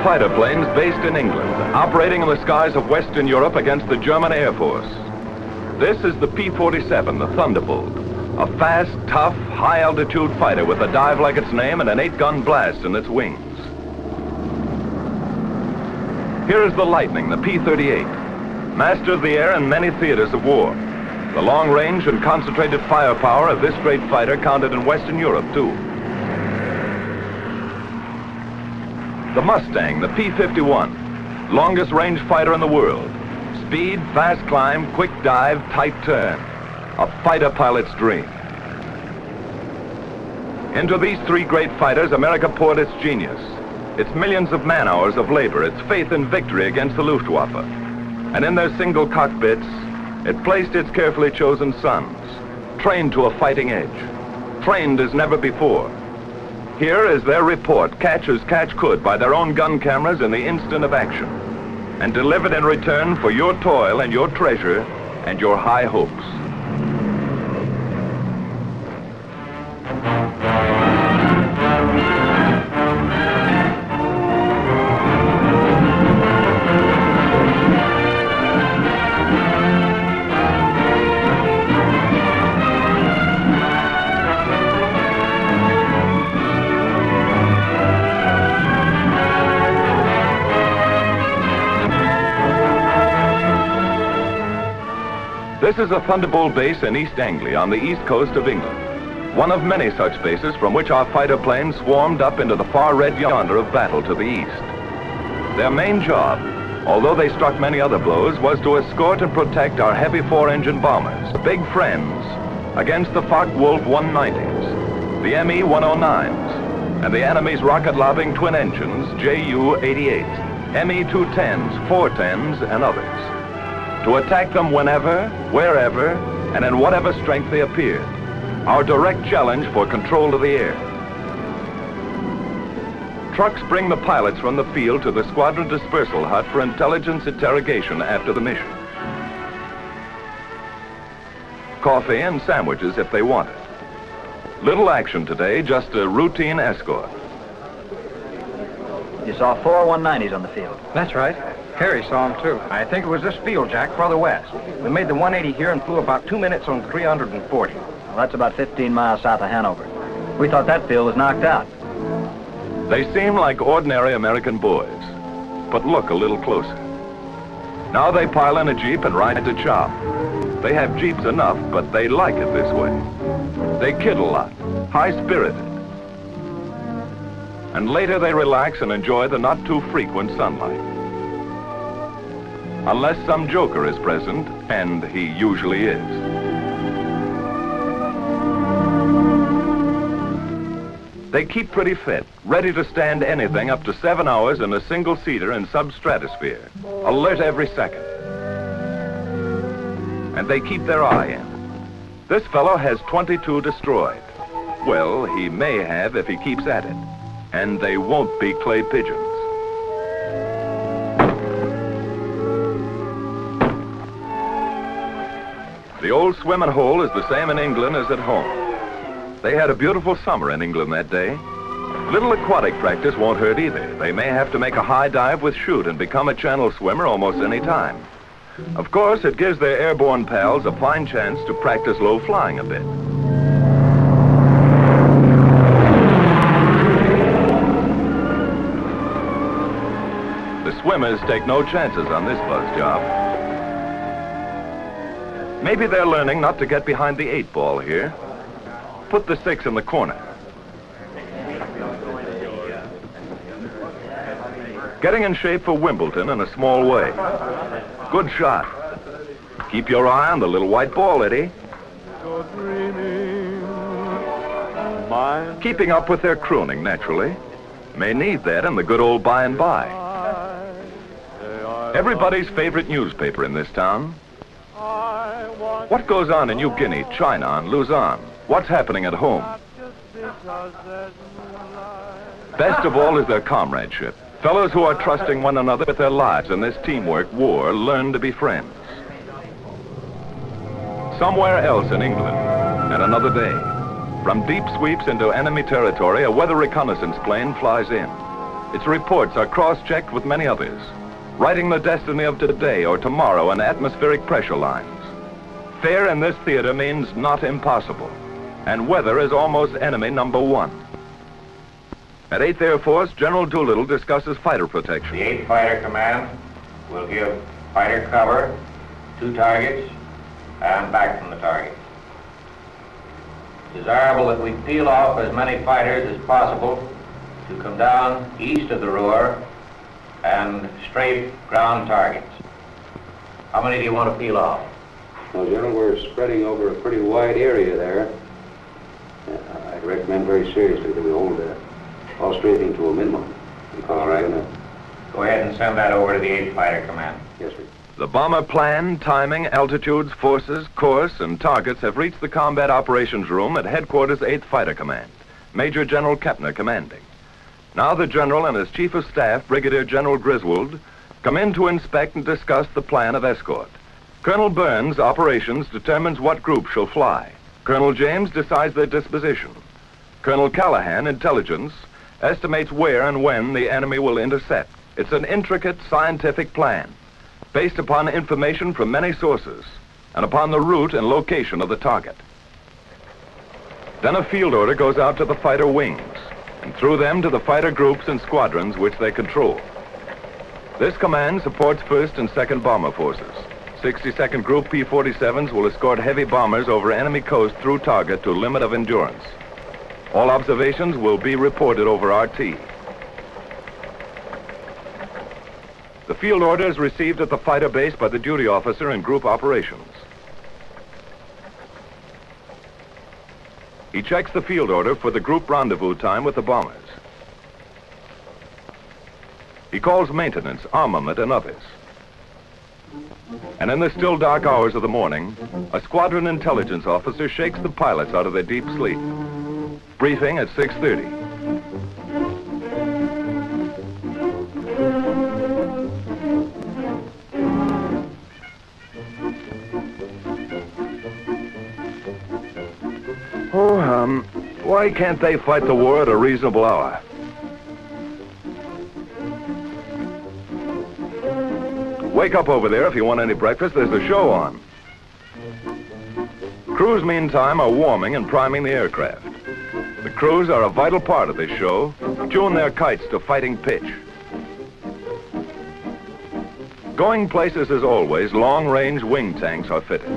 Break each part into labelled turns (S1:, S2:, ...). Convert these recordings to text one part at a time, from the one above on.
S1: fighter planes based in England, operating in the skies of Western Europe against the German Air Force. This is the P-47, the Thunderbolt, a fast, tough, high-altitude fighter with a dive like its name and an 8-gun blast in its wings. Here is the Lightning, the P-38, master of the air in many theaters of war. The long range and concentrated firepower of this great fighter counted in Western Europe, too. The Mustang, the P-51, longest range fighter in the world. Speed, fast climb, quick dive, tight turn. A fighter pilot's dream. Into these three great fighters, America poured its genius, its millions of man-hours of labor, its faith in victory against the Luftwaffe. And in their single cockpits, it placed its carefully chosen sons, trained to a fighting edge, trained as never before. Here is their report, catch as catch could by their own gun cameras in the instant of action, and delivered in return for your toil and your treasure and your high hopes. This is a Thunderbolt base in East Anglia on the east coast of England. One of many such bases from which our fighter planes swarmed up into the far red yonder of battle to the east. Their main job, although they struck many other blows, was to escort and protect our heavy 4-engine bombers, big friends, against the Focke-Wulf 190s, the ME-109s, and the enemy's rocket-lobbing twin engines, Ju-88s, ME-210s, 410s, and others. To attack them whenever, wherever, and in whatever strength they appeared. Our direct challenge for control of the air. Trucks bring the pilots from the field to the squadron dispersal hut for intelligence interrogation after the mission. Coffee and sandwiches if they want it. Little action today, just a routine escort.
S2: You saw 4 190s on the field.
S3: That's right. Harry saw him, too. I think it was this field, Jack, farther west. We made the 180 here and flew about 2 minutes on 340.
S2: Well, that's about 15 miles south of Hanover. We thought that field was knocked out.
S1: They seem like ordinary American boys, but look a little closer. Now they pile in a Jeep and ride to chop. They have Jeeps enough, but they like it this way. They kid a lot, high-spirited. And later they relax and enjoy the not-too-frequent sunlight. Unless some joker is present, and he usually is. They keep pretty fit, ready to stand anything up to 7 hours in a single-seater in sub-stratosphere, alert every second. And they keep their eye in. This fellow has 22 destroyed. Well, he may have if he keeps at it. And they won't be clay pigeons. The old swimming hole is the same in England as at home. They had a beautiful summer in England that day. Little aquatic practice won't hurt either. They may have to make a high dive with chute and become a channel swimmer almost any time. Of course, it gives their airborne pals a fine chance to practice low flying a bit. The swimmers take no chances on this buzz job. Maybe they're learning not to get behind the 8-ball here. Put the 6 in the corner. Getting in shape for Wimbledon in a small way. Good shot. Keep your eye on the little white ball, Eddie. Keeping up with their crooning, naturally. May need that in the good old by and by. Everybody's favorite newspaper in this town. What goes on in New Guinea, China, and Luzon? What's happening at home? Best of all is their comradeship. Fellows who are trusting one another with their lives in this teamwork war learn to be friends. Somewhere else in England, and another day, from deep sweeps into enemy territory, a weather reconnaissance plane flies in. Its reports are cross-checked with many others, writing the destiny of today or tomorrow in atmospheric pressure lines. Fair in this theater means not impossible, and weather is almost enemy number one. At 8th Air Force, General Doolittle discusses fighter protection.
S4: The 8th Fighter Command will give fighter cover to targets and back from the target. Desirable that we peel off as many fighters as possible to come down east of the Ruhr and strafe ground targets. How many do you want to peel off?
S5: Well, General, we're spreading over a pretty wide area there. I'd recommend very seriously that we hold all strafing to a minimum in Colorado.
S4: Go ahead and send that over to the 8th Fighter Command.
S5: Yes, sir.
S1: The bomber plan, timing, altitudes, forces, course, and targets have reached the combat operations room at Headquarters 8th Fighter Command, Major General Kepner commanding. Now the General and his Chief of Staff, Brigadier General Griswold, come in to inspect and discuss the plan of escort. Colonel Burns, operations, determines what group shall fly. Colonel James decides their disposition. Colonel Callahan, intelligence, estimates where and when the enemy will intercept. It's an intricate scientific plan, based upon information from many sources and upon the route and location of the target. Then a field order goes out to the fighter wings, and through them to the fighter groups and squadrons which they control. This command supports 1st and 2nd Bomber Forces. 62nd Group P-47s will escort heavy bombers over enemy coast through target to limit of endurance. All observations will be reported over RT. The field order is received at the fighter base by the duty officer in group operations. He checks the field order for the group rendezvous time with the bombers. He calls maintenance, armament, and others. And in the still dark hours of the morning, a squadron intelligence officer shakes the pilots out of their deep sleep. Briefing at 6:30. Why can't they fight the war at a reasonable hour? Wake up over there if you want any breakfast. There's a show on. Crews, meantime, are warming and priming the aircraft. The crews are a vital part of this show. Tune their kites to fighting pitch. Going places as always, long-range wing tanks are fitted.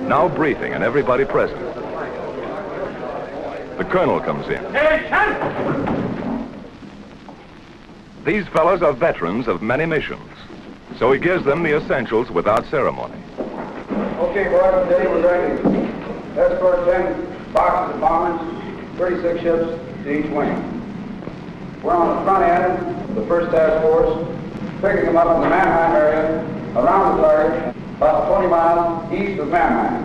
S1: Now briefing and everybody present. The colonel comes in. These fellows are veterans of many missions, so he gives them the essentials without ceremony.
S6: Okay, boys, today we're going to escort 10 boxes of bombers, 36 ships to each wing. We're on the front end of the 1st Task Force, picking them up in the Mannheim area, around the target, about 20 miles east of Mannheim,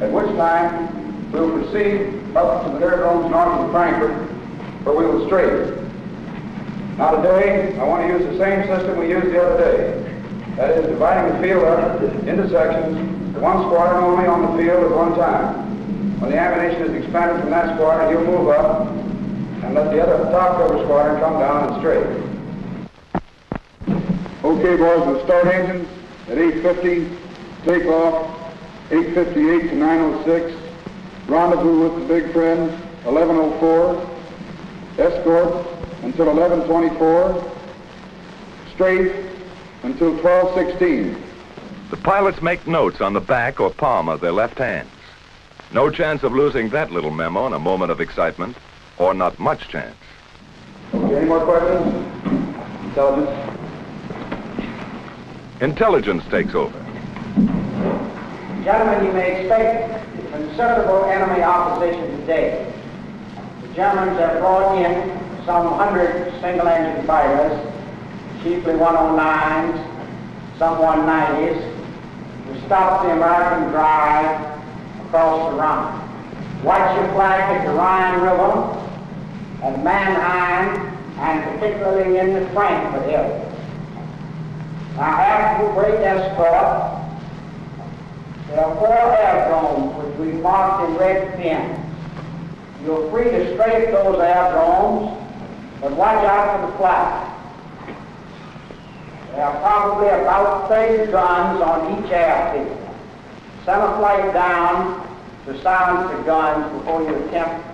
S6: at which time we will proceed up to the aerodromes north of Frankfurt, where we will strafe. Now today, I want to use the same system we used the other day. That is, dividing the field up into sections, one squadron only on the field at one time. When the ammunition is expended from that squadron, you'll move up and let the other top cover squadron come down and strafe. Okay, boys, we'll start engines at 8:50, take off 8:58 to 9:06, rendezvous with the big friends 11:04, escort until 11:24, strafe until 12:16.
S1: The pilots make notes on the back or palm of their left hands. No chance of losing that little memo in a moment of excitement, or not much chance.
S6: Okay, any more questions? Intelligence.
S1: Intelligence takes over.
S7: Gentlemen, you may expect considerable enemy opposition today. The Germans have brought in some 100 single-engine fighters, chiefly 109s, some 190s, to stop the American drive across the Rhine. Watch your flag at the Rhine River, at Mannheim, and particularly in the Frankfurt area. Now, after the great escort, There are 4 aerodromes which we've marked in red pins. You're free to strafe those aerodromes, but watch out for the flag. There are probably about 30 guns on each airfield. Send a flight down to silence the guns before you attempt.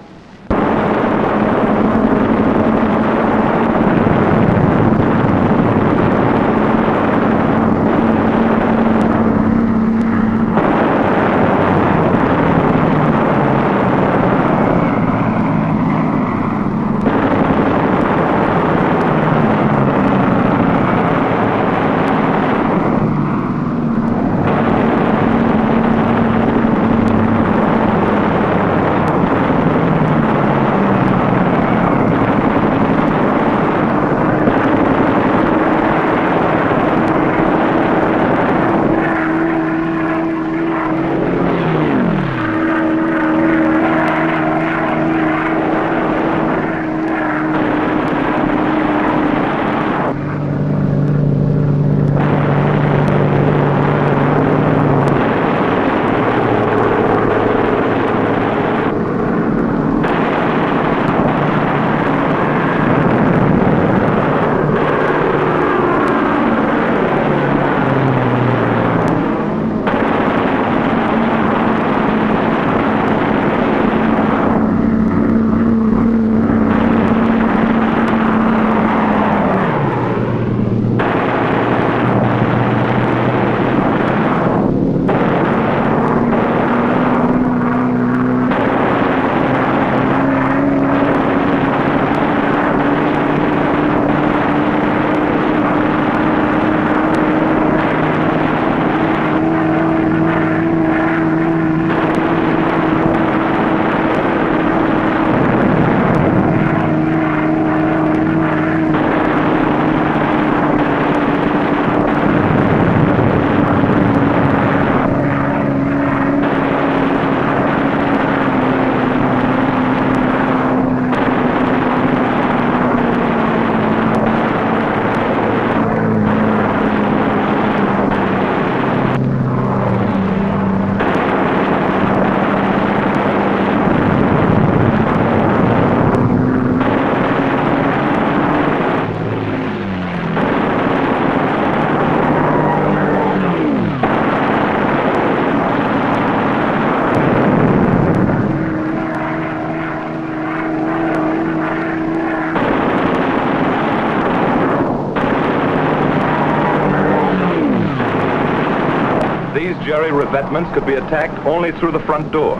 S1: Jerry revetments could be attacked only through the front door.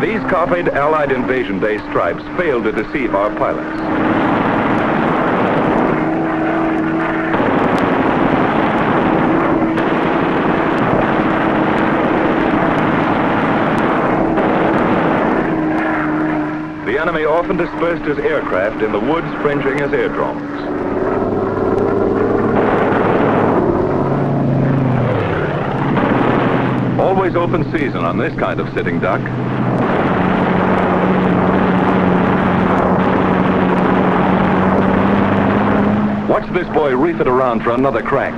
S1: These copied Allied invasion day stripes failed to deceive our pilots. The enemy often dispersed his aircraft in the woods fringing his airdromes. Always open season on this kind of sitting duck. Watch this boy reef it around for another crack.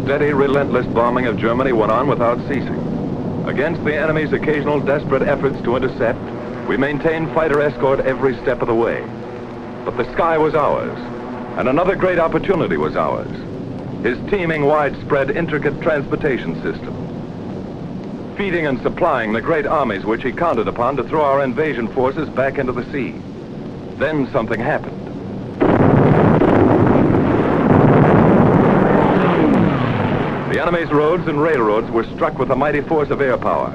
S1: Steady, relentless bombing of Germany went on without ceasing. Against the enemy's occasional desperate efforts to intercept, we maintained fighter escort every step of the way. But the sky was ours, and another great opportunity was ours. His teeming, widespread, intricate transportation system, feeding and supplying the great armies which he counted upon to throw our invasion forces back into the sea. Then something happened. The enemy's roads and railroads were struck with a mighty force of air power.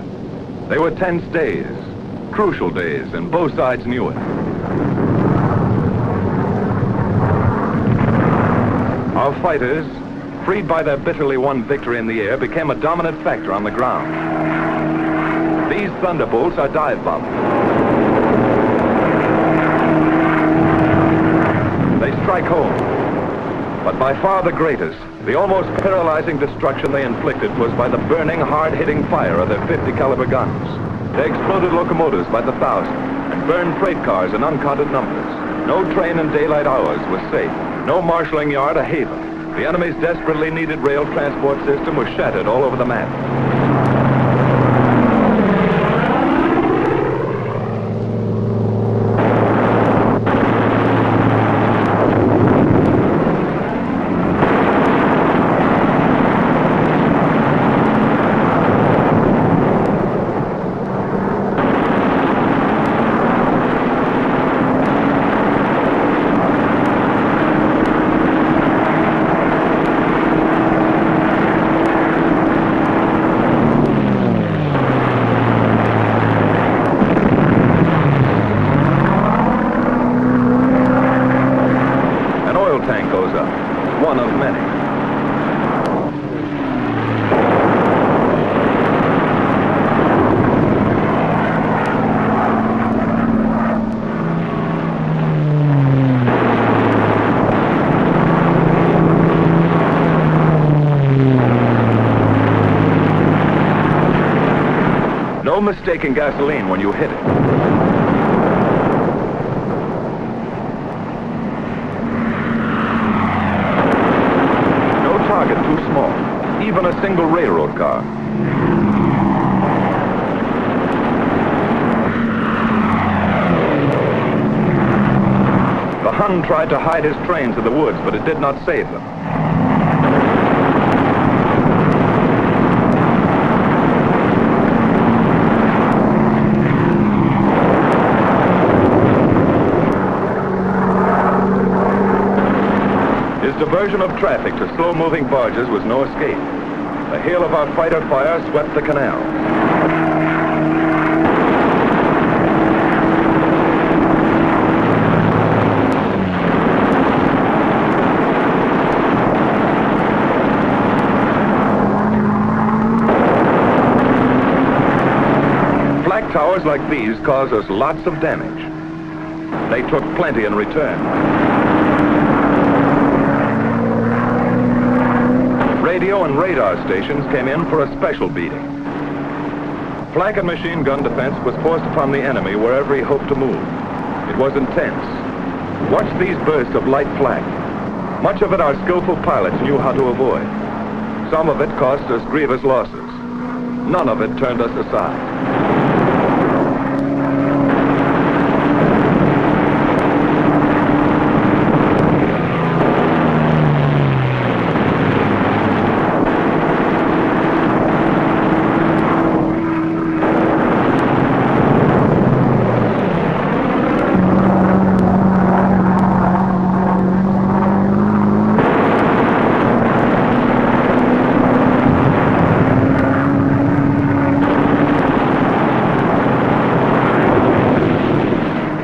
S1: They were tense days, crucial days, and both sides knew it. Our fighters, freed by their bitterly won victory in the air, became a dominant factor on the ground. These thunderbolts are dive bombers. strike home. But by far the greatest, the almost paralyzing destruction they inflicted was by the burning, hard-hitting fire of their 50 caliber guns. They exploded locomotives by the thousand and burned freight cars in uncounted numbers. No train in daylight hours was safe. No marshalling yard a haven. The enemy's desperately needed rail transport system was shattered all over the map. One of many. No mistaking gasoline when you hit it. Too small, even a single railroad car. The Hun tried to hide his trains in the woods, but it did not save them. His diversion of traffic to slow-moving barges was no escape. The hail of our fighter fire swept the canal. Flak towers like these caused us lots of damage. They took plenty in return. Radio and radar stations came in for a special beating. Flak and machine gun defense was forced upon the enemy wherever he hoped to move. It was intense. Watch these bursts of light flak. Much of it our skillful pilots knew how to avoid. Some of it cost us grievous losses. None of it turned us aside.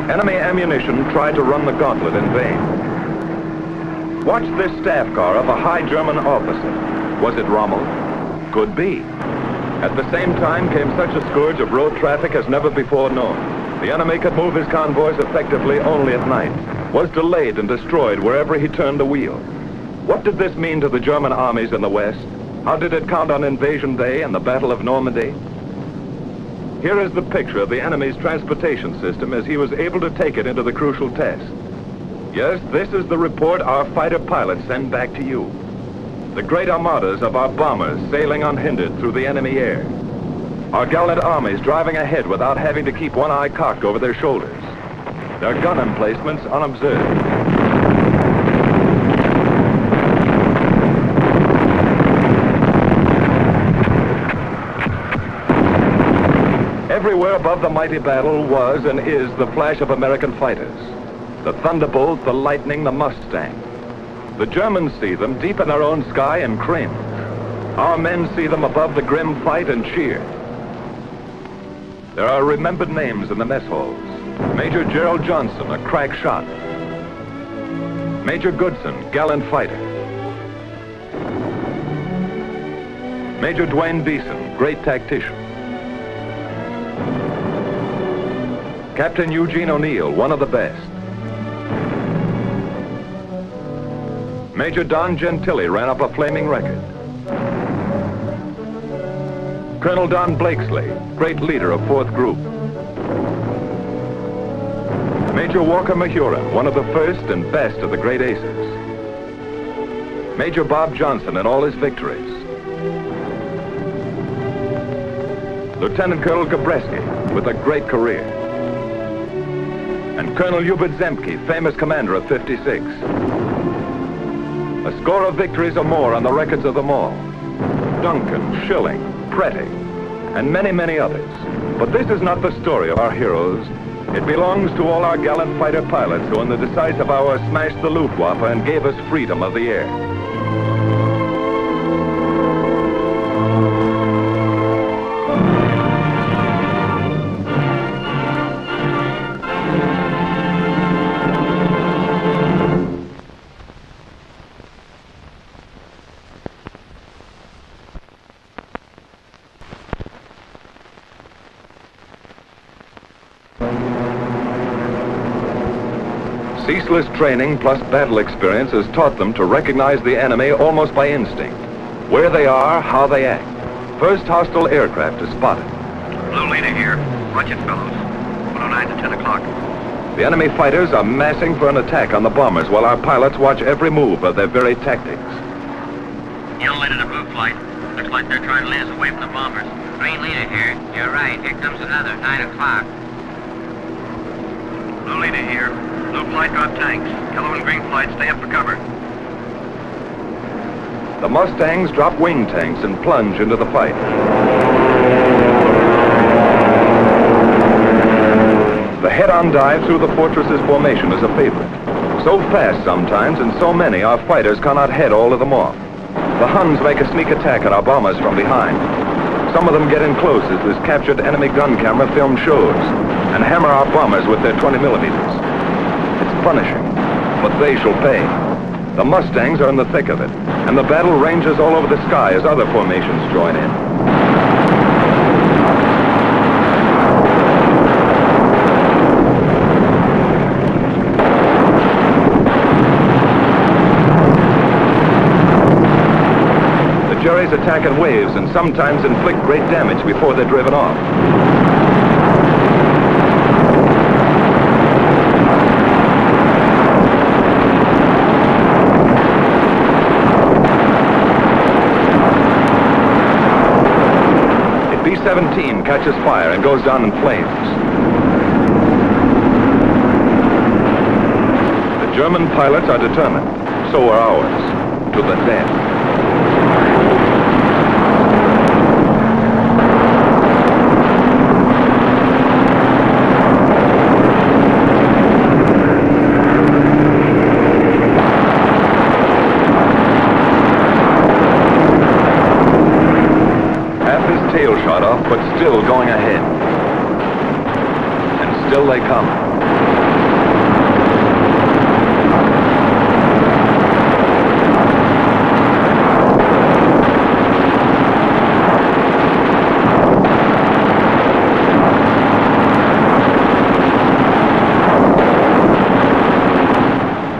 S1: Enemy ammunition tried to run the gauntlet in vain. Watch this staff car of a high German officer. Was it Rommel? Could be. At the same time came such a scourge of road traffic as never before known. The enemy could move his convoys effectively only at night, was delayed and destroyed wherever he turned the wheel. What did this mean to the German armies in the West? How did it count on Invasion Day and the Battle of Normandy? Here is the picture of the enemy's transportation system as he was able to take it into the crucial test. Yes, this is the report our fighter pilots send back to you. The great armadas of our bombers sailing unhindered through the enemy air. Our gallant armies driving ahead without having to keep one eye cocked over their shoulders. Their gun emplacements unobserved. Everywhere above the mighty battle was and is the flash of American fighters. The Thunderbolt, the Lightning, the Mustang. The Germans see them deep in their own sky and cringe. Our men see them above the grim fight and cheer. There are remembered names in the mess halls. Major Gerald Johnson, a crack shot. Major Goodson, gallant fighter. Major Dwayne Beeson, great tactician. Captain Eugene O'Neill, one of the best. Major Don Gentili ran up a flaming record. Colonel Don Blakesley, great leader of 4th Group. Major Walker Mahurin, one of the first and best of the great aces. Major Bob Johnson and all his victories. Lieutenant Colonel Gabreski, with a great career. And Colonel Hubert Zemke, famous commander of 56. A score of victories or more on the records of them all. Duncan, Schilling, Pretty, and many, many others. But this is not the story of our heroes. It belongs to all our gallant fighter pilots who in the decisive hour smashed the Luftwaffe and gave us freedom of the air. Ceaseless training plus battle experience has taught them to recognize the enemy almost by instinct. Where they are, how they act. First hostile aircraft is spotted.
S3: Blue leader here. Watch it, fellows. 109 to 10 o'clock.
S1: The enemy fighters are massing for an attack on the bombers while our pilots watch every move of their very tactics.
S8: Yellow leader to blue flight. Looks like they're trying to lead us away from the bombers. Green leader here. You're right. Here comes another. 9 o'clock.
S3: Blue leader here. Blue flight drop tanks. Yellow and green flight stay up for cover.
S1: The Mustangs drop wing tanks and plunge into the fight. The head-on dive through the fortress's formation is a favorite. So fast sometimes and so many our fighters cannot head all of them off. The Huns make a sneak attack at our bombers from behind. Some of them get in close as this captured enemy gun camera film shows and hammer our bombers with their 20 millimeters. It's punishing, but they shall pay. The Mustangs are in the thick of it, and the battle ranges all over the sky as other formations join in. The Jerrys attack in waves and sometimes inflict great damage before they're driven off. B-17 catches fire and goes down in flames. The German pilots are determined. So are ours. To the death. Tail shot off, but still going ahead. And still they come.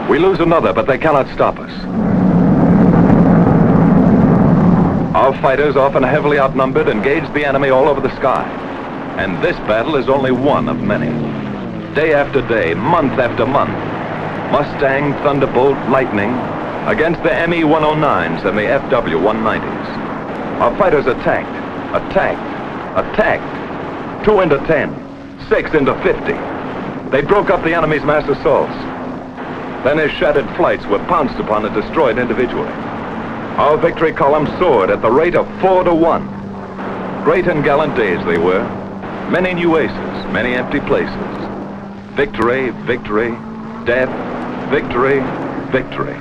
S1: We lose another, but they cannot stop us. Our fighters, often heavily outnumbered, engage the enemy all over the sky. And this battle is only one of many. Day after day, month after month, Mustang, Thunderbolt, Lightning, against the ME-109s and the FW-190s. Our fighters attacked, attacked. 2 into 10, 6 into 50. They broke up the enemy's mass assaults. Then his shattered flights were pounced upon and destroyed individually. Our victory column soared at the rate of 4 to 1. Great and gallant days they were. Many new aces, many empty places. Victory, victory, death, victory, victory.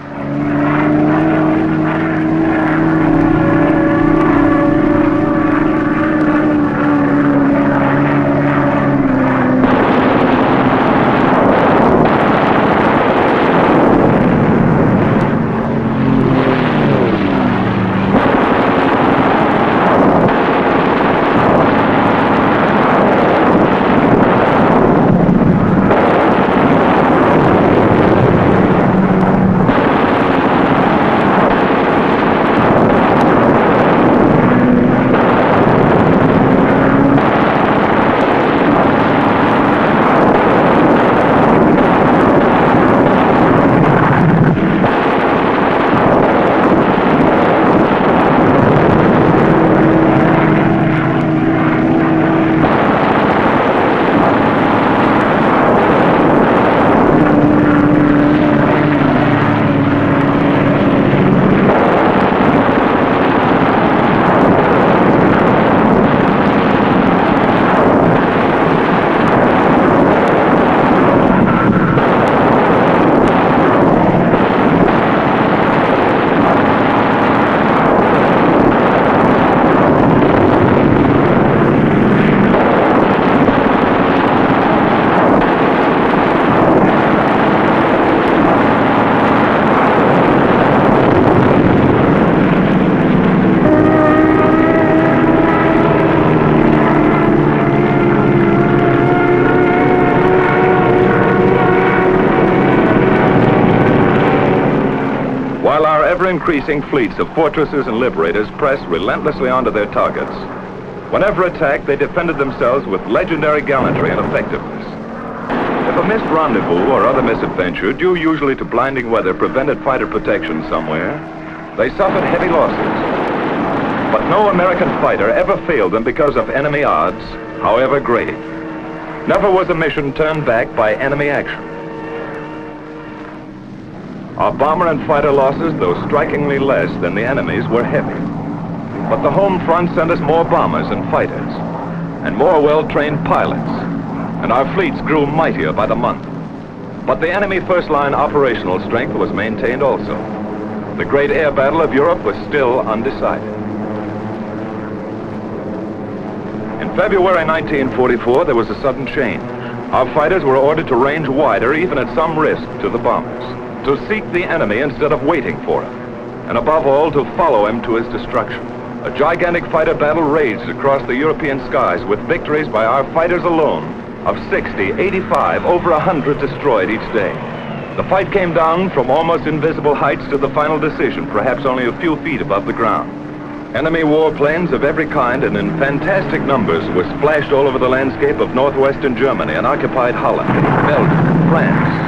S1: while our ever-increasing fleets of fortresses and liberators pressed relentlessly onto their targets. Whenever attacked, they defended themselves with legendary gallantry and effectiveness. If a missed rendezvous or other misadventure, due usually to blinding weather, prevented fighter protection somewhere, they suffered heavy losses. But no American fighter ever failed them because of enemy odds, however great. Never was a mission turned back by enemy action. Our bomber and fighter losses, though strikingly less than the enemy's, were heavy. But the home front sent us more bombers and fighters, and more well-trained pilots, and our fleets grew mightier by the month. But the enemy first-line operational strength was maintained also. The great air battle of Europe was still undecided. In February 1944, there was a sudden change. Our fighters were ordered to range wider, even at some risk to the bombers, to seek the enemy instead of waiting for him, and above all, to follow him to his destruction. A gigantic fighter battle raged across the European skies with victories by our fighters alone of 60, 85, over 100 destroyed each day. The fight came down from almost invisible heights to the final decision, perhaps only a few feet above the ground. Enemy warplanes of every kind and in fantastic numbers were splashed all over the landscape of northwestern Germany and occupied Holland, Belgium, France.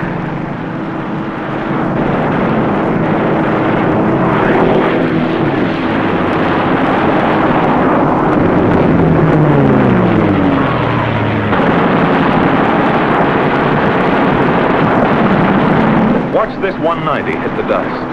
S1: Watch this 190 hit the dust.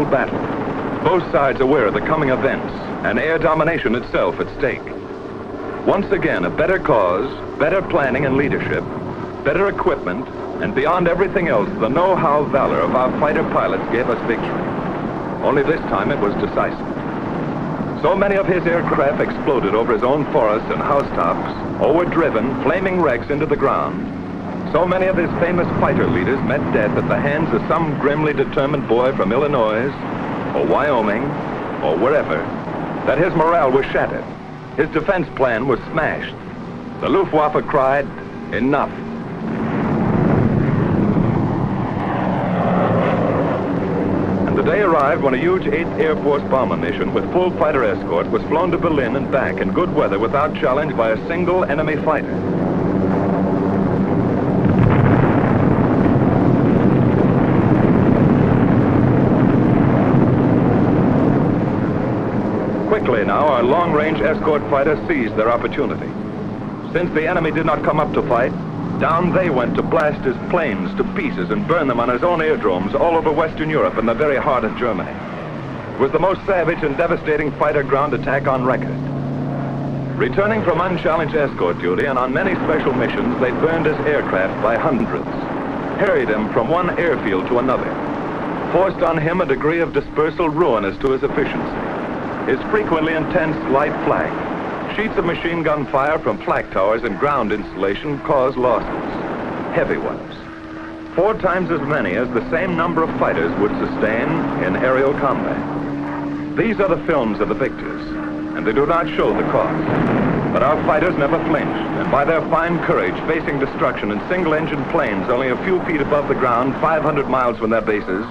S1: Battle. Both sides aware of the coming events and air domination itself at stake. Once again, a better cause, better planning and leadership, better equipment, and beyond everything else, the know-how valor of our fighter pilots gave us victory. Only this time it was decisive. So many of his aircraft exploded over his own forests and housetops, or were driven, flaming wrecks, into the ground. So many of his famous fighter leaders met death at the hands of some grimly determined boy from Illinois or Wyoming or wherever, that his morale was shattered. His defense plan was smashed. The Luftwaffe cried, "Enough." And the day arrived when a huge 8th Air Force bomber mission with full fighter escort was flown to Berlin and back in good weather without challenge by a single enemy fighter. Quickly now, our long-range escort fighters seized their opportunity. Since the enemy did not come up to fight, down they went to blast his planes to pieces and burn them on his own aerodromes all over Western Europe in the very heart of Germany. It was the most savage and devastating fighter ground attack on record. Returning from unchallenged escort duty and on many special missions, they burned his aircraft by hundreds, harried him from one airfield to another, forced on him a degree of dispersal ruinous to his efficiency. His frequently intense light flak, sheets of machine gun fire from flak towers and ground installation caused losses, heavy ones. 4 times as many as the same number of fighters would sustain in aerial combat. These are the films of the victors, and they do not show the cost. But our fighters never flinched, and by their fine courage, facing destruction in single-engine planes only a few feet above the ground, 500 miles from their bases,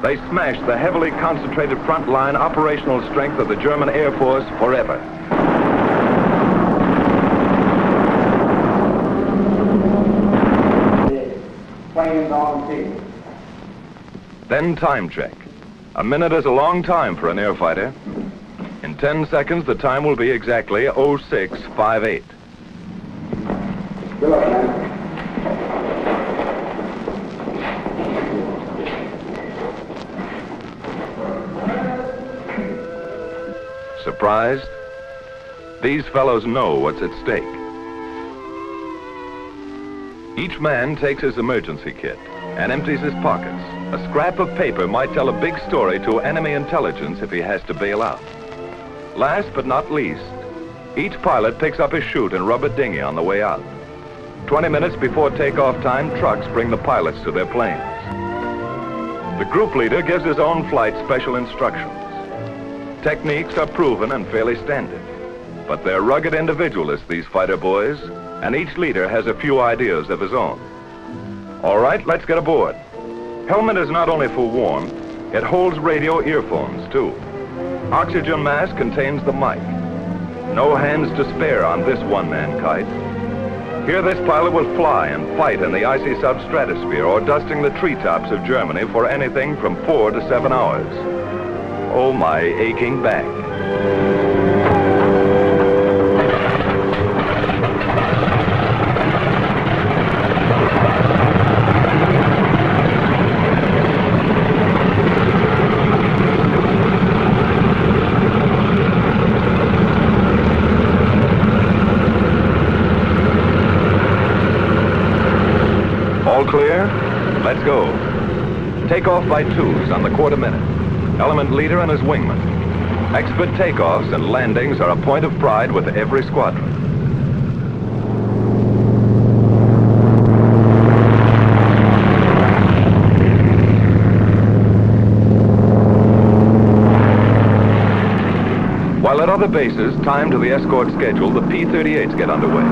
S1: they smashed the heavily concentrated front-line operational strength of the German Air Force forever.
S7: Planes on field.
S1: Then time check. A minute is a long time for an air fighter. In 10 seconds, the time will be exactly 0658.
S6: Good luck, man.
S1: Surprised? These fellows know what's at stake. Each man takes his emergency kit and empties his pockets. A scrap of paper might tell a big story to enemy intelligence if he has to bail out. Last but not least, each pilot picks up his chute and rubber dinghy on the way out. 20 minutes before takeoff time, trucks bring the pilots to their planes. The group leader gives his own flight special instructions. Techniques are proven and fairly standard, but they're rugged individualists, these fighter boys, and each leader has a few ideas of his own. All right, let's get aboard. Helmet is not only for warmth, it holds radio earphones, too. Oxygen mask contains the mic. No hands to spare on this one-man kite. Here this pilot will fly and fight in the icy substratosphere or dusting the treetops of Germany for anything from 4 to 7 hours. Oh, my aching back. All clear? Let's go. Take off by 2s on the quarter minute. Element leader and his wingman. Expert takeoffs and landings are a point of pride with every squadron. While at other bases, timed to the escort schedule, the P-38s get underway.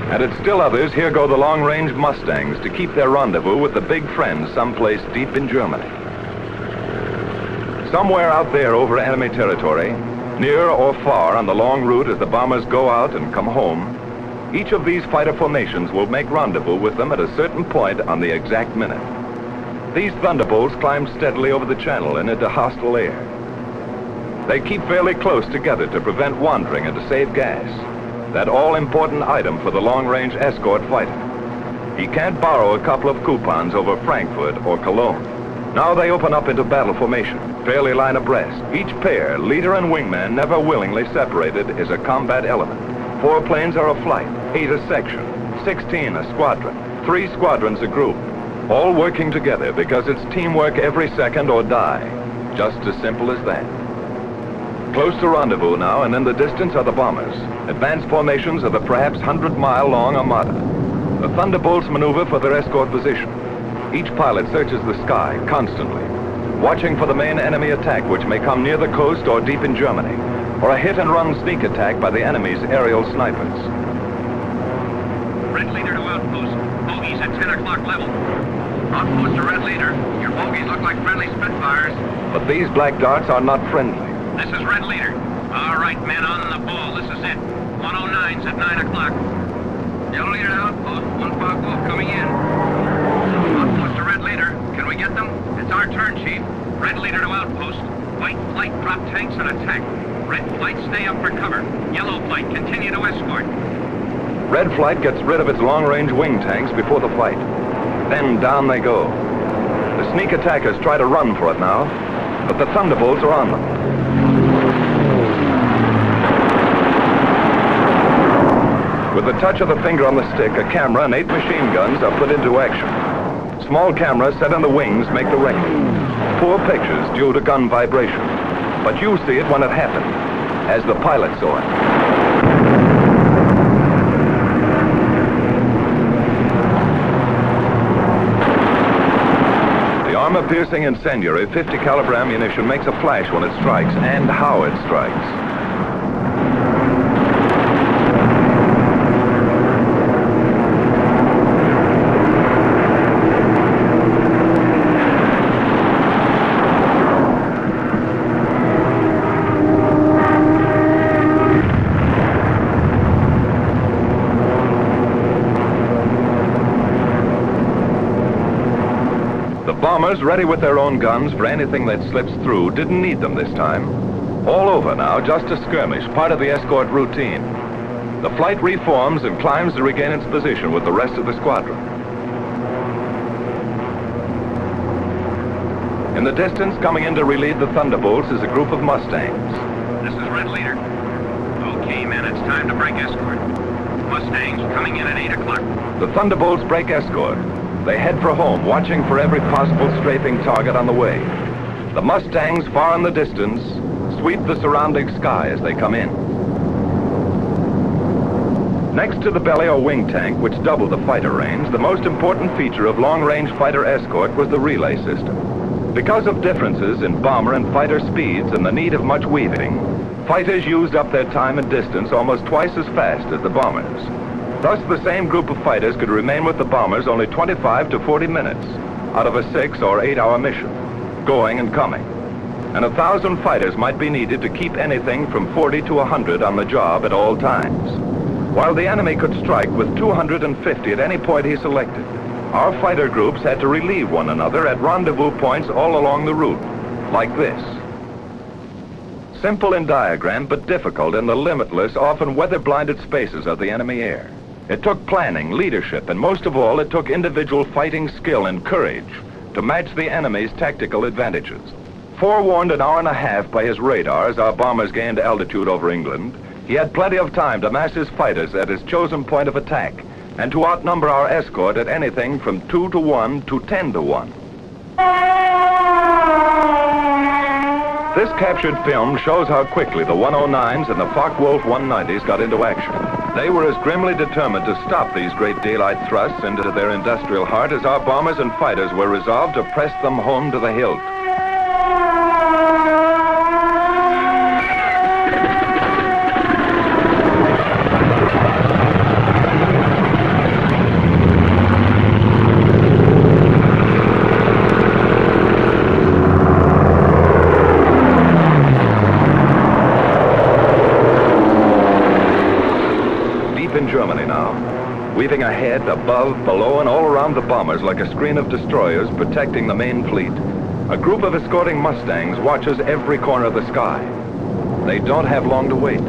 S1: And at still others, here go the long-range Mustangs to keep their rendezvous with the big friends someplace deep in Germany. Somewhere out there over enemy territory, near or far on the long route as the bombers go out and come home, each of these fighter formations will make rendezvous with them at a certain point on the exact minute. These thunderbolts climb steadily over the channel and into hostile air. They keep fairly close together to prevent wandering and to save gas. That all-important item for the long-range escort fighter. He can't borrow a couple of coupons over Frankfurt or Cologne. Now they open up into battle formation, fairly line abreast. Each pair, leader and wingman, never willingly separated, is a combat element. 4 planes are a flight, 8 a section, 16 a squadron, 3 squadrons a group. All working together because it's teamwork every second or die. Just as simple as that. Close to rendezvous now, and in the distance are the bombers, advanced formations of the perhaps 100-mile-long Armada. The Thunderbolts maneuver for their escort position. Each pilot searches the sky constantly, watching for the main enemy attack which may come near the coast or deep in Germany, or a hit-and-run sneak attack by the enemy's aerial snipers.
S9: Red leader to outpost. Bogies at 10 o'clock level. Outpost to red leader. Your bogies look like friendly Spitfires.
S1: But these black darts are not friendly.
S9: This is red leader. All right, men, on the ball. This is it. 109's at 9 o'clock. Yellow leader to outpost. One fog wolf coming in. Outpost to red leader. Can we get them? It's our turn, Chief. Red leader to outpost. White flight, drop tanks and attack. Red flight, stay up for cover. Yellow flight, continue to escort.
S1: Red flight gets rid of its long-range wing tanks before the fight. Then down they go. The sneak attackers try to run for it now, but the Thunderbolts are on them. With the touch of the finger on the stick, a camera and 8 machine guns are put into action. Small cameras set on the wings make the record. Poor pictures due to gun vibration. But you see it when it happened, as the pilot saw it. Armor-piercing incendiary 50 caliber ammunition makes a flash when it strikes, and how it strikes. Bombers, ready with their own guns for anything that slips through, didn't need them this time. All over now, just a skirmish, part of the escort routine. The flight reforms and climbs to regain its position with the rest of the squadron. In the distance, coming in to relieve the Thunderbolts, is a group of Mustangs.
S9: This is red leader. Okay, men, it's time to break escort. Mustangs coming in at 8 o'clock.
S1: The Thunderbolts break escort. They head for home, watching for every possible strafing target on the way. The Mustangs, far in the distance, sweep the surrounding sky as they come in. Next to the belly or wing tank, which doubled the fighter range, the most important feature of long-range fighter escort was the relay system. Because of differences in bomber and fighter speeds and the need of much weaving, fighters used up their time and distance almost twice as fast as the bombers. Thus, the same group of fighters could remain with the bombers only 25 to 40 minutes out of a 6 or 8 hour mission, going and coming. And 1,000 fighters might be needed to keep anything from 40 to 100 on the job at all times. While the enemy could strike with 250 at any point he selected, our fighter groups had to relieve one another at rendezvous points all along the route, like this. Simple in diagram, but difficult in the limitless, often weather-blinded spaces of the enemy air. It took planning, leadership, and most of all, it took individual fighting skill and courage to match the enemy's tactical advantages. Forewarned an hour and a half by his radar as our bombers gained altitude over England, he had plenty of time to mass his fighters at his chosen point of attack and to outnumber our escort at anything from 2 to 1 to 10 to 1. This captured film shows how quickly the 109s and the Focke-Wulf 190s got into action. They were as grimly determined to stop these great daylight thrusts into their industrial heart as our bombers and fighters were resolved to press them home to the hilt. In Germany now, weaving ahead, above, below, and all around the bombers like a screen of destroyers protecting the main fleet. A group of escorting Mustangs watches every corner of the sky. They don't have long to wait.